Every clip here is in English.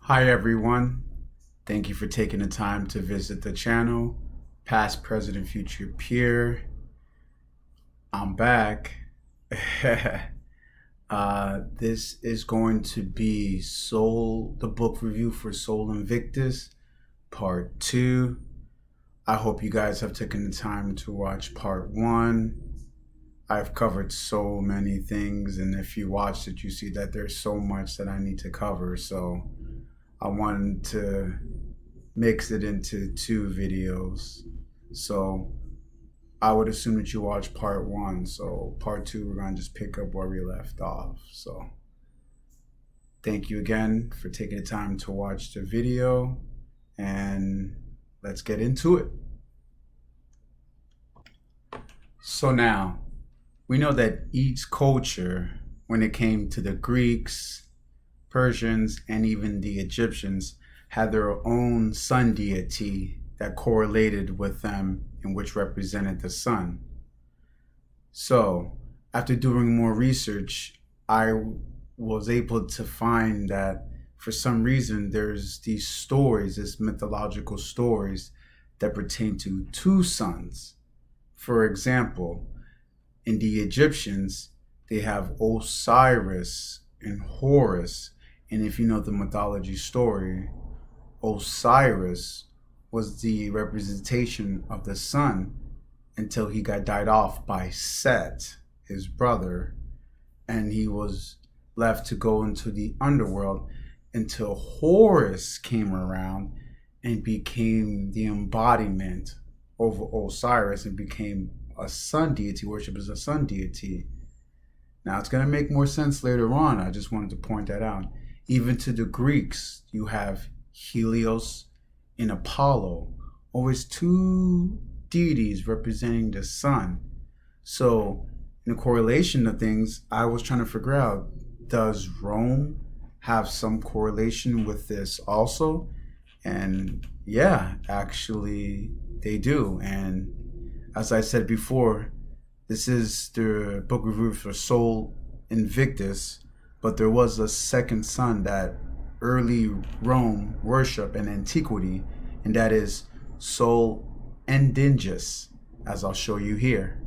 Hi everyone, thank you for taking the time to visit the channel. Past, present, and future peer. I'm back. This is going to be the book review for Soul Invictus, part 2. I hope you guys have taken the time to watch part 1. I've covered so many things, and if you watched it, you see that there's so much that I need to cover, so I wanted to mix it into 2 videos. So I would assume that you watched part 1. So part 2, we're going to just pick up where we left off. So thank you again for taking the time to watch the video, and let's get into it. So now, we know that each culture, when it came to the Greeks, Persians, and even the Egyptians, had their own sun deity that correlated with them and which represented the sun. So, after doing more research, I was able to find that for some reason there's these stories, these mythological stories that pertain to 2 suns. For example, in the Egyptians, they have Osiris and Horus. And if you know the mythology story, Osiris was the representation of the sun until he got died off by Set, his brother, and he was left to go into the underworld until Horus came around and became the embodiment of Osiris and became a sun deity, worship as a sun deity. Now it's going to make more sense later on. I just wanted to point that out. Even to the Greeks, you have Helios and Apollo, always 2 deities representing the sun. So in the correlation of things, I was trying to figure out, does Rome have some correlation with this also? And yeah, actually they do. And as I said before, this is the book review for Soul Invictus, but there was a second sun that early Rome worshiped in antiquity, and that is Soul Invictus, as I'll show you here.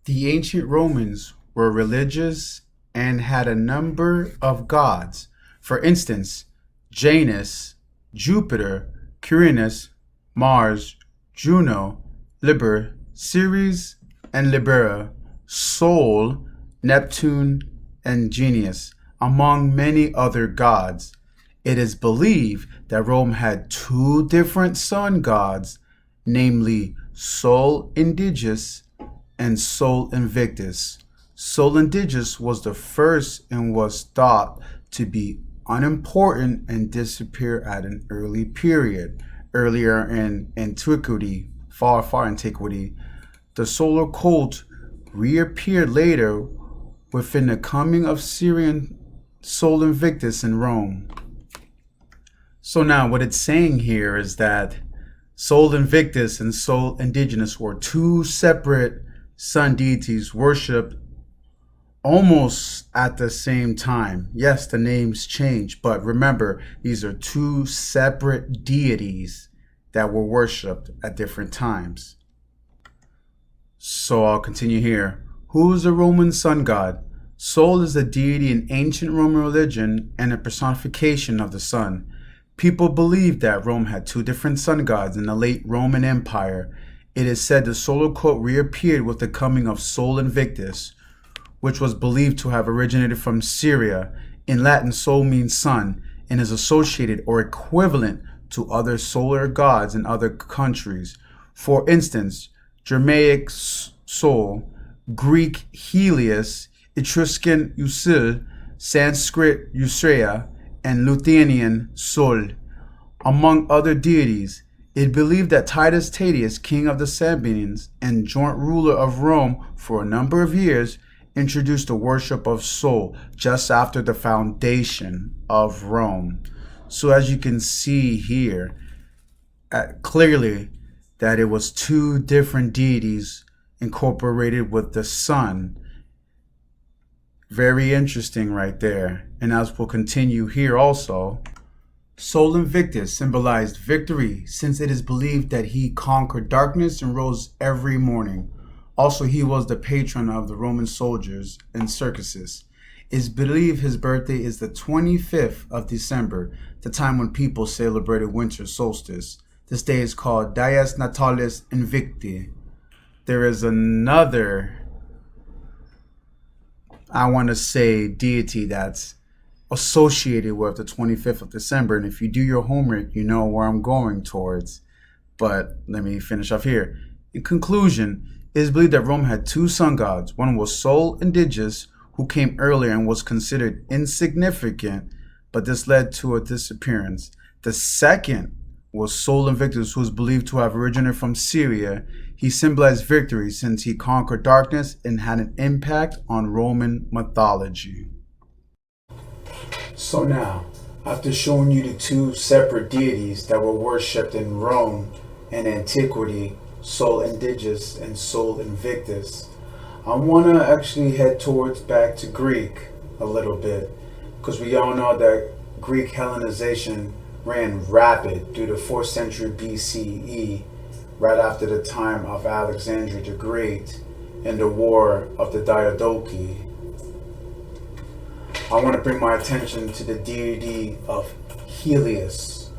The ancient Romans were religious and had a number of gods. For instance, Janus, Jupiter, Quirinus, Mars, Juno, Liber, Ceres, and Libera, Sol, Neptune, and Genius, among many other gods. It is believed that Rome had 2 different sun gods, namely Sol Invictus and Sol Invictus. Sol Invictus was the first and was thought to be unimportant and disappear at an early period. Earlier in antiquity, far antiquity, the solar cult reappeared later within the coming of Syrian Sol Invictus in Rome. So now what it's saying here is that Sol Invictus and Sol Invictus were 2 separate sun deities worshipped almost at the same time. Yes, the names change, but remember, these are 2 separate deities that were worshipped at different times. So I'll continue here. Who is the Roman sun god? Sol is a deity in ancient Roman religion and a personification of the sun. People believed that Rome had 2 different sun gods in the late Roman Empire. It is said the solar cult reappeared with the coming of Sol Invictus, which was believed to have originated from Syria. In Latin, sol means sun and is associated or equivalent to other solar gods in other countries. For instance, Germanic Sol, Greek Helios, Etruscan Usul, Sanskrit Usrea, and Lithuanian Sol, among other deities. It believed that Titus Tatius, king of the Sabines and joint ruler of Rome for a number of years, introduced the worship of Sol just after the foundation of Rome. So as you can see here, clearly that it was 2 different deities incorporated with the sun. Very interesting right there. And as we'll continue here also, Sol Invictus symbolized victory since it is believed that he conquered darkness and rose every morning. Also, he was the patron of the Roman soldiers and circuses. It is believed his birthday is the 25th of December, the time when people celebrated winter solstice. This day is called Dies Natalis Invicti. There is another, I want to say, deity that's associated with the 25th of December. And if you do your homework, you know where I'm going towards. But let me finish off here. In conclusion, it is believed that Rome had two sun gods. One was Sol Invictus, who came earlier and was considered insignificant, but this led to a disappearance. The second was Sol Invictus, who is believed to have originated from Syria. He symbolized victory since he conquered darkness and had an impact on Roman mythology. So now, after showing you the two separate deities that were worshipped in Rome and antiquity, Sol Invictus and Sol Invictus, I want to actually head towards back to Greek a little bit, because we all know that Greek Hellenization ran rapid through the 4th century BCE, right after the time of Alexander the Great and the War of the Diadochi. I want to bring my attention to the deity of Helios,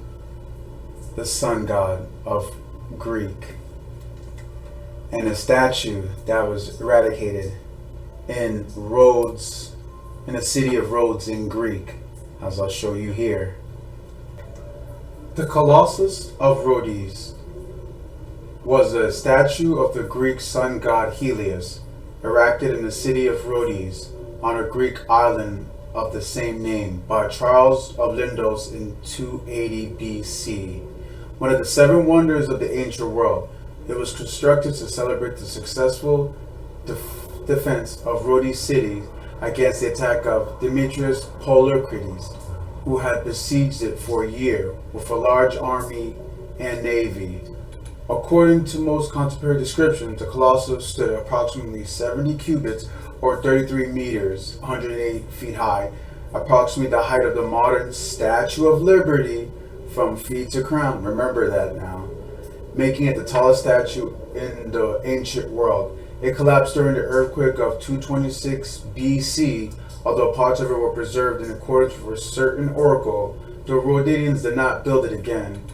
the sun god of Greek, and a statue that was eradicated in Rhodes, in the city of Rhodes in Greek, as I'll show you here. The Colossus of Rhodes was a statue of the Greek sun god Helios, erected in the city of Rhodes on a Greek island of the same name by Charles of Lindos in 280 BC. One of the 7 wonders of the ancient world, it was constructed to celebrate the successful defense of Rhodes city against the attack of Demetrius Poliorcetes, who had besieged it for a year with a large army and navy. According to most contemporary descriptions, the Colossus stood approximately 70 cubits or 33 meters, 108 feet high, approximately the height of the modern Statue of Liberty from feet to crown. Remember that now. Making it the tallest statue in the ancient world. It collapsed during the earthquake of 226 BC, although parts of it were preserved in accordance with a certain oracle. The Rhodians did not build it again.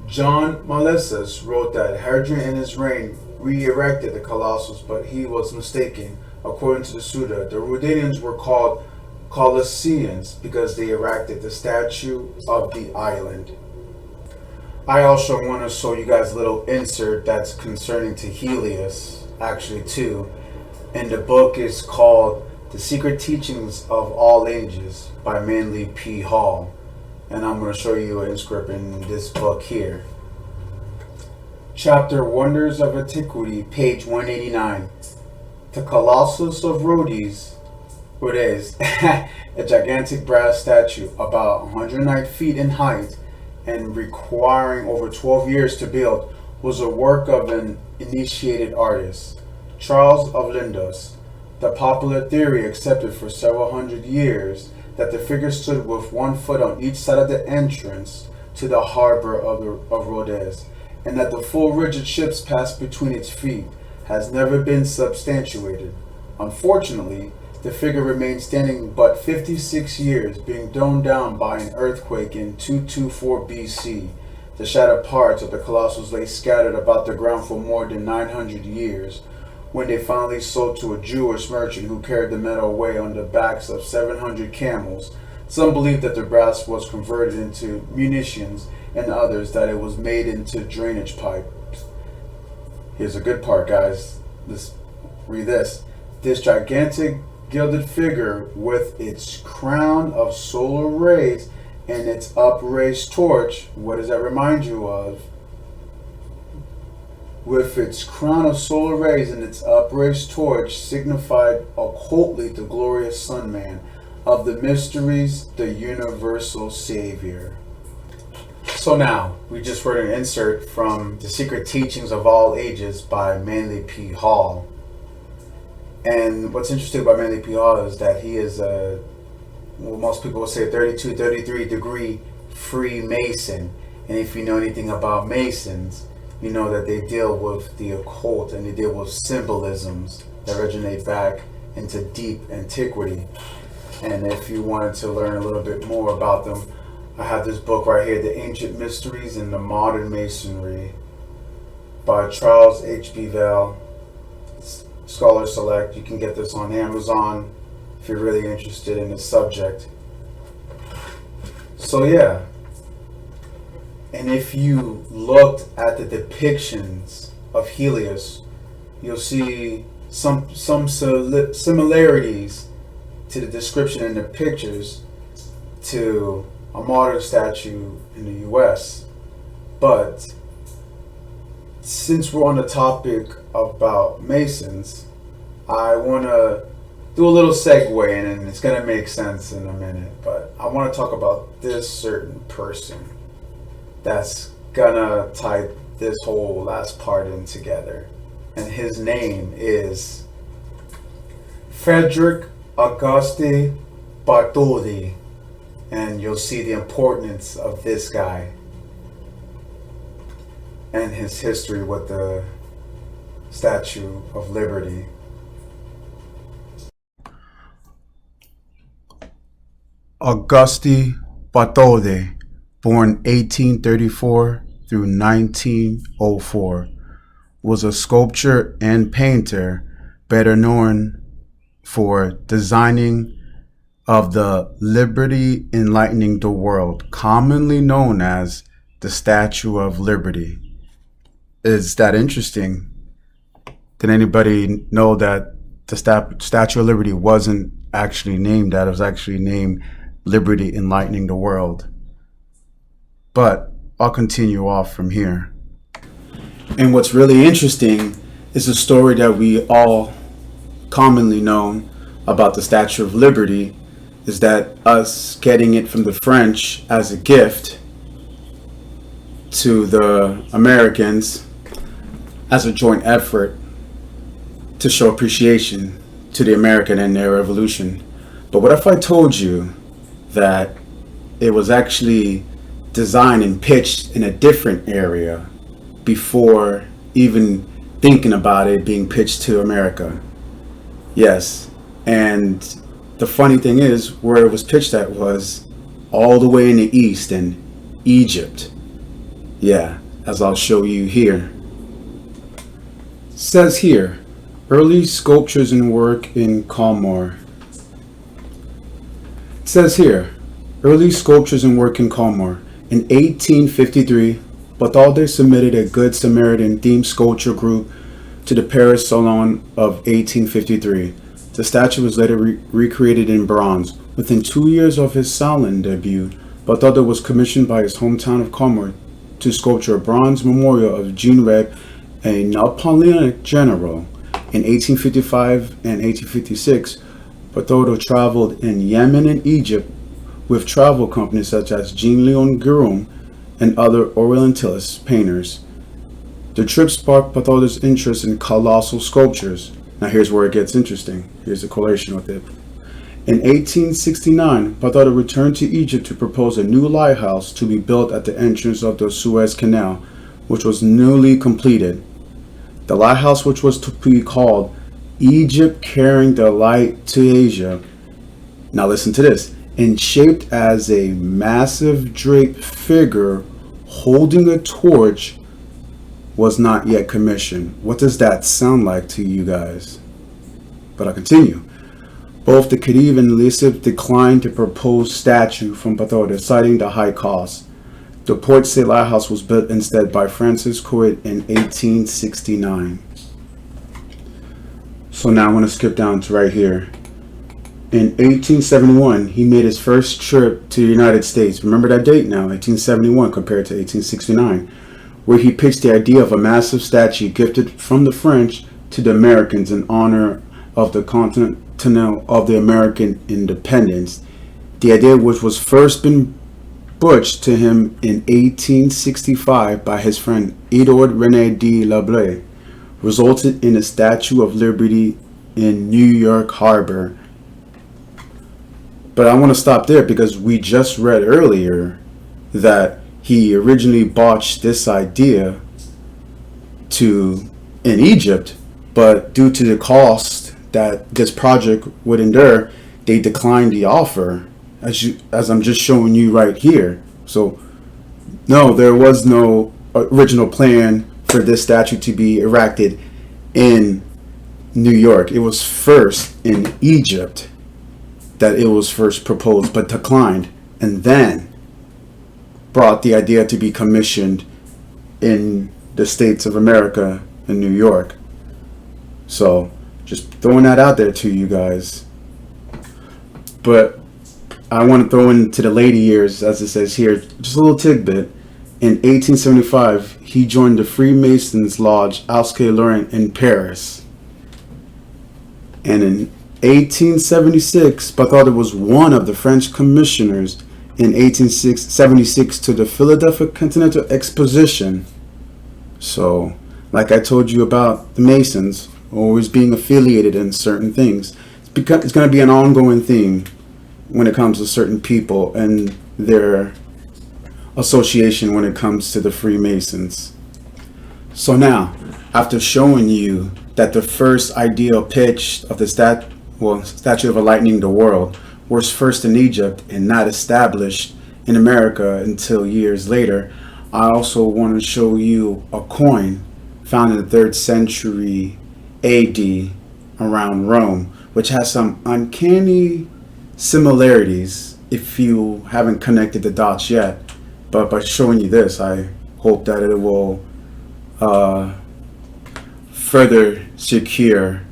John Malessus wrote that Hadrian in his reign re-erected the Colossus, but he was mistaken. According to the Suda, the Rhodians were called Colossians because they erected the statue of the island. I also want to show you guys a little insert that's concerning to Helios, actually too. And the book is called The Secret Teachings of All Ages by Manly P. Hall. And I'm going to show you an inscript in this book here. Chapter Wonders of Antiquity, page 189. The Colossus of Rhodes, a gigantic brass statue about 109 feet in height and requiring over 12 years to build, was a work of an initiated artist, Charles of Lindos. The popular theory accepted for several hundred years that the figure stood with 1 foot on each side of the entrance to the harbor of Rhodes, and that the full rigid ships passed between its feet, has never been substantiated. Unfortunately, the figure remained standing but 56 years, being thrown down by an earthquake in 224 BC. The shattered parts of the Colossus lay scattered about the ground for more than 900 years. When they finally sold to a Jewish merchant who carried the metal away on the backs of 700 camels, some believe that the brass was converted into munitions, and others that it was made into drainage pipes. Here's a good part, guys. Let's read this. This gigantic gilded figure with its crown of solar rays and its upraised torch, what does that remind you of? With its crown of solar rays and its upraised torch signified occultly the glorious Son Man of the mysteries, the universal Savior. So now, we just heard an insert from The Secret Teachings of All Ages by Manly P. Hall. And what's interesting about Manly P. Hall is that he is well, most people will say 32, 33 degree Freemason. And if you know anything about Masons, you know that they deal with the occult and they deal with symbolisms that originate back into deep antiquity. And if you wanted to learn a little bit more about them, I have this book right here, The Ancient Mysteries in the Modern Masonry by Charles H.B. VAIL, Scholar Select. You can get this on Amazon if you're really interested in the subject. So yeah, and if you looked at the depictions of Helios, you'll see some similarities to the description in the pictures to a modern statue in the US. But since we're on the topic about Masons, I want to do a little segue, and it's going to make sense in a minute, but I want to talk about this certain person that's going to tie this whole last part in together. And his name is Frederick Auguste Bartholdi, and you'll see the importance of this guy and his history with the Statue of Liberty. Auguste Bartholdi, born 1834 through 1904, was a sculptor and painter, better known for designing of the Liberty enlightening the world, commonly known as the Statue of Liberty. Is that interesting? Did anybody know that the Statue of Liberty wasn't actually named that? It was actually named Liberty enlightening the world. But I'll continue off from here. And what's really interesting is a story that we all commonly know about the Statue of Liberty is that us getting it from the French as a gift to the Americans as a joint effort to show appreciation to the American and their revolution. But what if I told you that it was actually designed and pitched in a different area before even thinking about it being pitched to America? Yes, and the funny thing is, where it was pitched at was all the way in the east in Egypt. Yeah, as I'll show you here. It says here, early sculptures and work in Kalmar. It says here, early sculptures and work in Kalmar. In 1853, Bartholdi submitted a Good Samaritan themed sculpture group to the Paris Salon of 1853. The statue was later recreated in bronze. Within 2 years of his salon debut, Bartholdi was commissioned by his hometown of Kalmar to sculpture a bronze memorial of Jean Red, a Napoleonic general. In 1855 and 1856, Bartholdi traveled in Yemen and Egypt with travel companies such as Jean-Léon Guérin and other Orientalist painters. The trip sparked Bartholdi's interest in colossal sculptures. Now here's where it gets interesting. Here's a correlation with it. In 1869, Bartholdi returned to Egypt to propose a new lighthouse to be built at the entrance of the Suez Canal, which was newly completed. The lighthouse, which was to be called Egypt Carrying the Light to Asia. Now listen to this. And shaped as a massive draped figure holding a torch, was not yet commissioned. What does that sound like to you guys? But I'll continue. Both the Khedive and Lesseps declined the proposed statue from Bartholdi, citing the high cost. The Port Said Lighthouse was built instead by Francis Coit in 1869. So now I want to skip down to right here. In 1871, he made his first trip to the United States. Remember that date now, 1871 compared to 1869, where he pitched the idea of a massive statue gifted from the French to the Americans in honor of the Continental of the American independence. The idea, which was first been butched to him in 1865 by his friend Edouard René de Lablé, resulted in a Statue of Liberty in New York Harbor. But I want to stop there because we just read earlier that he originally botched this idea in Egypt, but due to the cost that this project would endure, they declined the offer, as I'm just showing you right here. So no, there was no original plan for this statue to be erected in New York. It was first in Egypt that it was first proposed but declined, and then brought the idea to be commissioned in the States of America in New York. So just throwing that out there to you guys. But I want to throw into the later years, as it says here, just a little tidbit. In 1875, he joined the Freemasons Lodge Alske Laurent in Paris. And in 1876, Bartholomew was one of the French commissioners in 1876 to the Philadelphia Continental Exposition. So, like I told you about the Masons, always being affiliated in certain things, it's going to be an ongoing theme when it comes to certain people and their association when it comes to the Freemasons. So now, after showing you that the first ideal pitch of the Statue of Enlightening the World was first in Egypt and not established in America until years later, I also want to show you a coin found in the 3rd century AD around Rome, which has some uncanny similarities if you haven't connected the dots yet. But by showing you this, I hope that it will further secure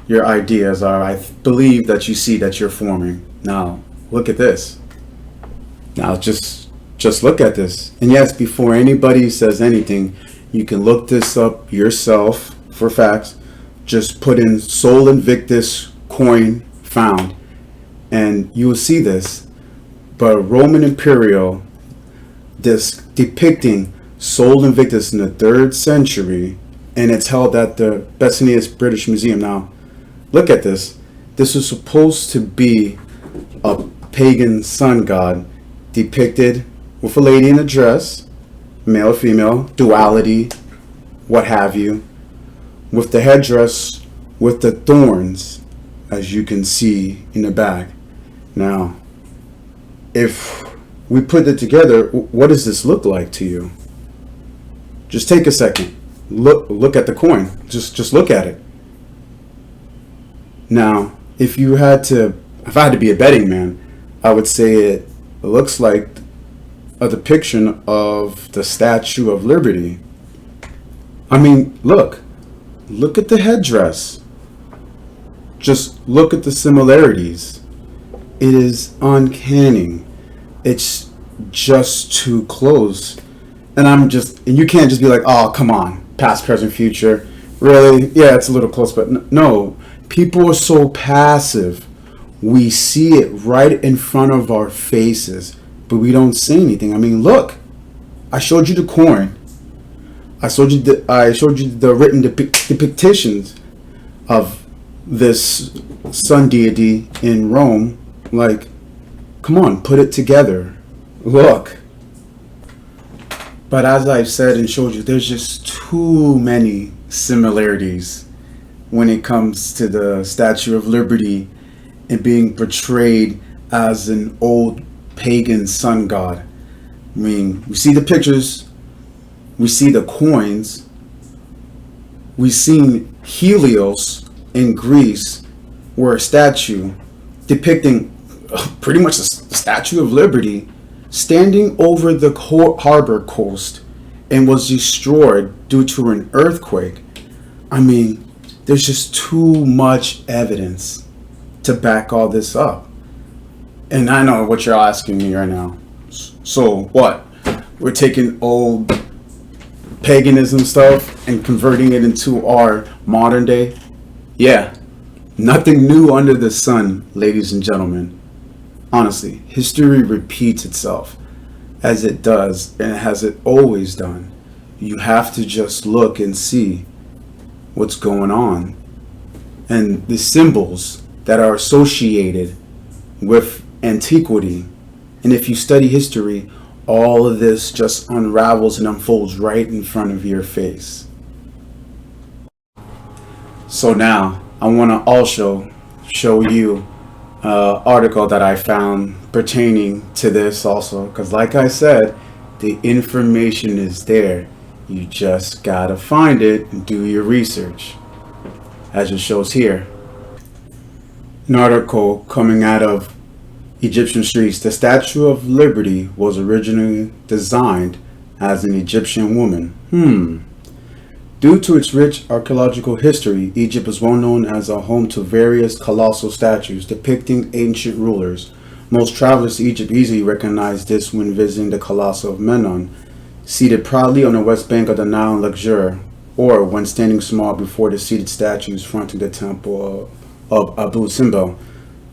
your ideas, or I believe that you see that you're forming. Now, look at this. Now, just look at this. And yes, before anybody says anything, you can look this up yourself for facts. Just put in Sol Invictus coin found, and you will see this. But Roman Imperial, this depicting Sol Invictus in the 3rd century, and it's held at the Bessonius British Museum. Now, look at this. This is supposed to be a pagan sun god depicted with a lady in a dress, male or female, duality, what have you, with the headdress with the thorns, as you can see in the back. Now, if we put it together, what does this look like to you? Just take a second. Look at the coin. Just look at it. Now, if I had to be a betting man, I would say it looks like a depiction of the Statue of Liberty. I mean, look at the headdress. Just look at the similarities. It is uncanny. It's just too close. And you can't just be like, oh, come on, past, present, future. Really? Yeah, it's a little close, but no. People are so passive. We see it right in front of our faces, but we don't say anything. I mean, look, I showed you the coin. I showed you the written depictions of this sun deity in Rome. Like, come on, put it together. Look. But as I've said and showed you, there's just too many similarities when it comes to the Statue of Liberty and being portrayed as an old pagan sun god. I mean, we see the pictures, we see the coins, we've seen Helios in Greece, where a statue depicting pretty much the Statue of Liberty standing over the harbor coast and was destroyed due to an earthquake. I mean, there's just too much evidence to back all this up. And I know what you're asking me right now. So what? We're taking old paganism stuff and converting it into our modern day? Yeah. Nothing new under the sun, ladies and gentlemen. Honestly, history repeats itself as it does and as it always done. You have to just look and see what's going on. and the symbols that are associated with antiquity. And if you study history, all of this just unravels and unfolds right in front of your face. So now I want to also show you an article that I found pertaining to this also, because like I said, the information is there. You just gotta find it and do your research, as it shows here. An article coming out of Egyptian streets. The Statue of Liberty was originally designed as an Egyptian woman. Due to its rich archaeological history, Egypt is well known as a home to various colossal statues depicting ancient rulers. Most travelers to Egypt easily recognize this when visiting the Colossus of Menon, seated proudly on the west bank of the Nile in luxury, or when standing small before the seated statues fronting the temple of Abu Simbel.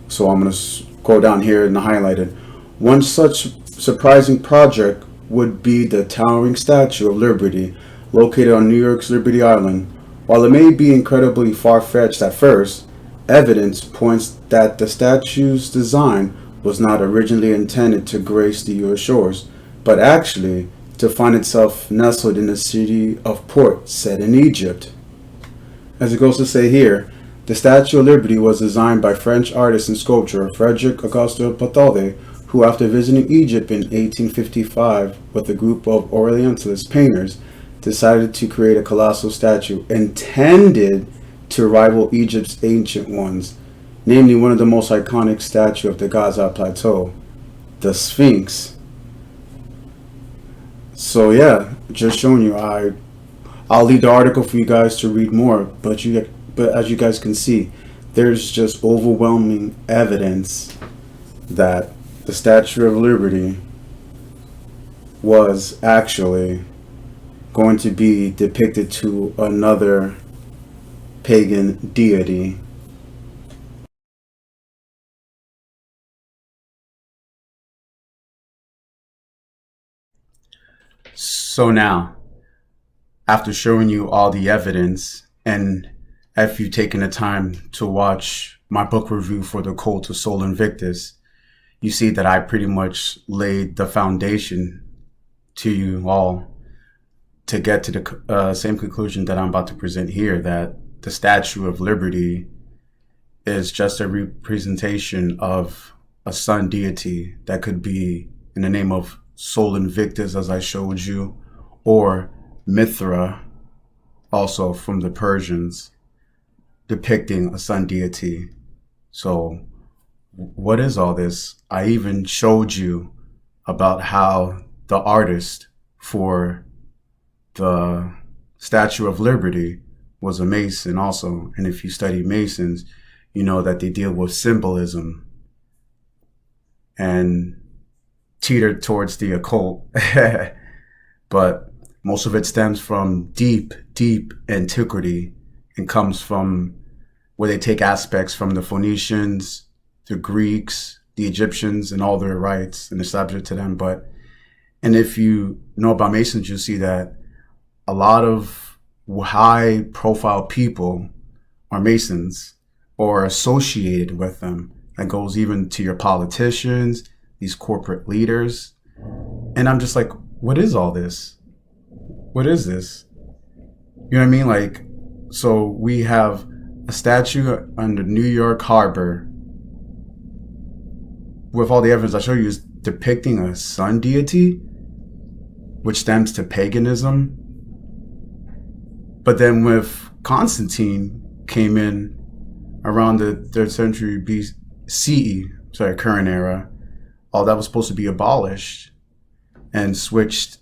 So I'm going to go down here in the highlighted. One such surprising project would be the towering Statue of Liberty, located on New York's Liberty Island. While it may be incredibly far-fetched at first, evidence points that the statue's design was not originally intended to grace the U.S. shores, but actually to find itself nestled in the city of Port, set in Egypt. As it goes to say here, the Statue of Liberty was designed by French artist and sculptor Frederic Auguste Bartholdi, who after visiting Egypt in 1855 with a group of Orientalist painters, decided to create a colossal statue intended to rival Egypt's ancient ones, namely one of the most iconic statues of the Gaza Plateau, the Sphinx. So yeah, just showing you. I'll leave the article for you guys to read more, but as you guys can see, there's just overwhelming evidence that the Statue of Liberty was actually going to be depicted to another pagan deity. So now, after showing you all the evidence, and if you've taken the time to watch my book review for The Cult of Soul Invictus, you see that I pretty much laid the foundation to you all to get to the same conclusion that I'm about to present here, that the Statue of Liberty is just a representation of a sun deity that could be in the name of Sol Invictus, as I showed you, or Mithra, also from the Persians, depicting a sun deity. So what is all this? I even showed you about how the artist for the Statue of Liberty was a Mason also. And if you study Masons, you know that they deal with symbolism and teeter towards the occult. But most of it stems from deep antiquity and comes from where they take aspects from the Phoenicians, the Greeks, the Egyptians, and all their rites and establish it to them. And if you know about Masons, you'll see that a lot of high profile people are Masons or associated with them. That goes even to your politicians, these corporate leaders. And I'm just like, what is all this? What is this? You know what I mean? Like, so we have a statue on the New York Harbor with all the evidence I show you is depicting a sun deity, which stems to paganism. But then with Constantine came in around the 3rd century BCE, current era, all that was supposed to be abolished and switched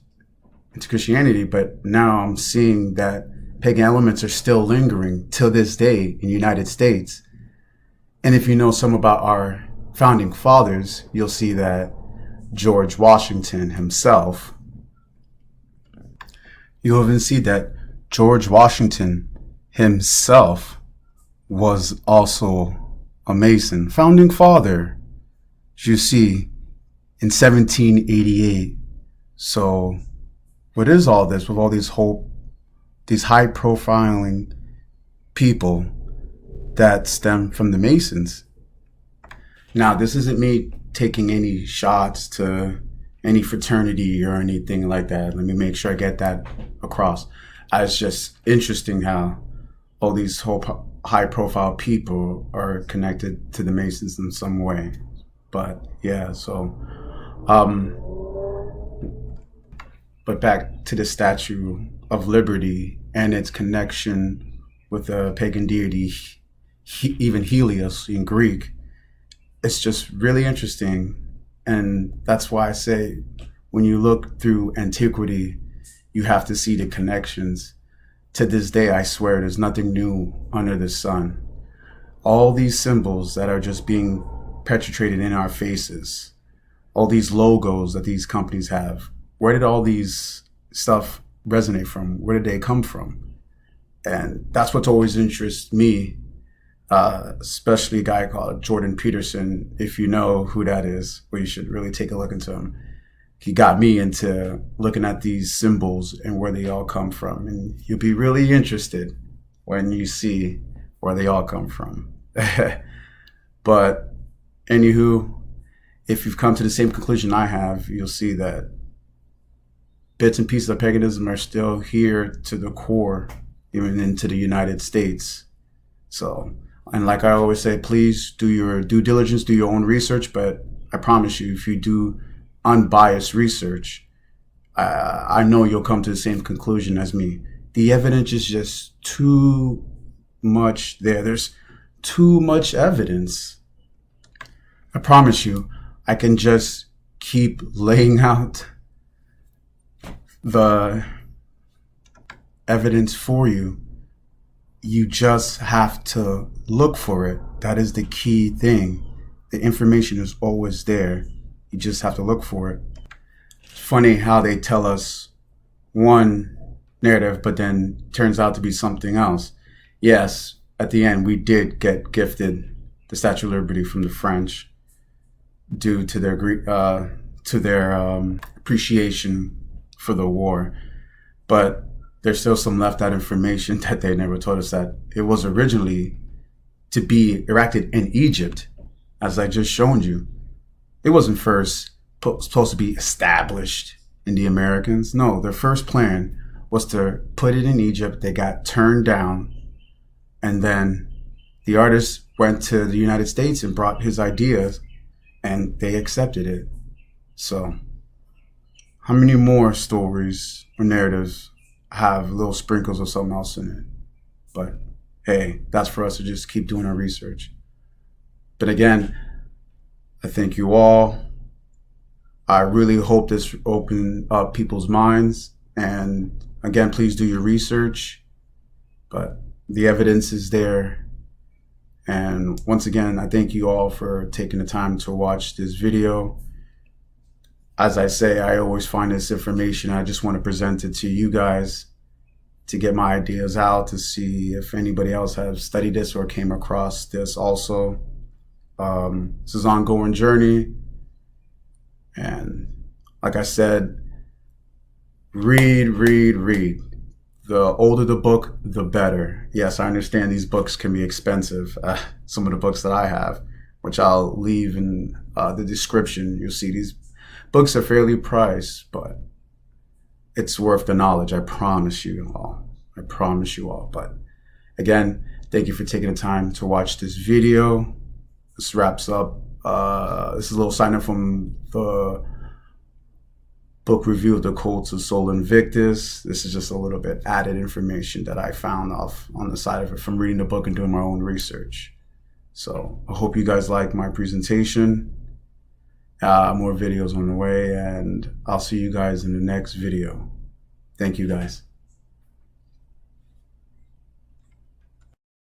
into Christianity. But now I'm seeing that pagan elements are still lingering till this day in the United States. And if you know some about our founding fathers, you'll see that George Washington himself, you'll even see that George Washington himself was also a Mason, founding father, as you see, in 1788. So what is all this with all these high profiling people that stem from the Masons. Now, this isn't me taking any shots to any fraternity or anything like that. Let me make sure I get that across. It's just interesting how all these high profile people are connected to the Masons in some way. But yeah, so but back to the Statue of Liberty and its connection with the pagan deity, even Helios in Greek. It's just really interesting. And that's why I say when you look through antiquity, you have to see the connections. To this day, I swear there's nothing new under the sun. All these symbols that are just being perpetrated in our faces, all these logos that these companies have, where did all these stuff resonate from? Where did they come from? And that's what's always interested me, especially a guy called Jordan Peterson. If you know who that is, well, you should really take a look into him. He got me into looking at these symbols and where they all come from. And you'll be really interested when you see where they all come from. But anywho, if you've come to the same conclusion I have, you'll see that bits and pieces of paganism are still here to the core, even into the United States. So, and like I always say, please do your due diligence, do your own research. But I promise you, if you do unbiased research, I know you'll come to the same conclusion as me. The evidence is just too much there. There's too much evidence. I promise you, I can just keep laying out the evidence for you. You just have to look for it. That is the key thing. The information is always there. You just have to look for it. It's funny how they tell us one narrative, but then turns out to be something else. Yes, at the end, we did get gifted the Statue of Liberty from the French due to their appreciation for the war. But there's still some left out information that they never told us, that it was originally to be erected in Egypt, as I just shown you. It wasn't first supposed to be established in the Americans. No, their first plan was to put it in Egypt. They got turned down. And then the artist went to the United States and brought his ideas, and they accepted it. So how many more stories or narratives have little sprinkles of something else in it? But hey, that's for us to just keep doing our research. But again, I thank you all. I really hope this opened up people's minds. And again, please do your research. But the evidence is there. And once again, I thank you all for taking the time to watch this video. As I say, I always find this information. I just want to present it to you guys to get my ideas out, to see if anybody else has studied this or came across this also. This is an ongoing journey. And like I said, read. The older the book, the better. Yes, I understand these books can be expensive. Some of the books that I have, which I'll leave in the description, you'll see these books are fairly priced, but it's worth the knowledge. I promise you all. But again, thank you for taking the time to watch this video. This wraps up. This is a little sign up from the book review of the Cults of Soul Invictus. This is just a little bit added information that I found off on the side of it from reading the book and doing my own research. So I hope you guys like my presentation. More videos on the way, and I'll see you guys in the next video. Thank you guys.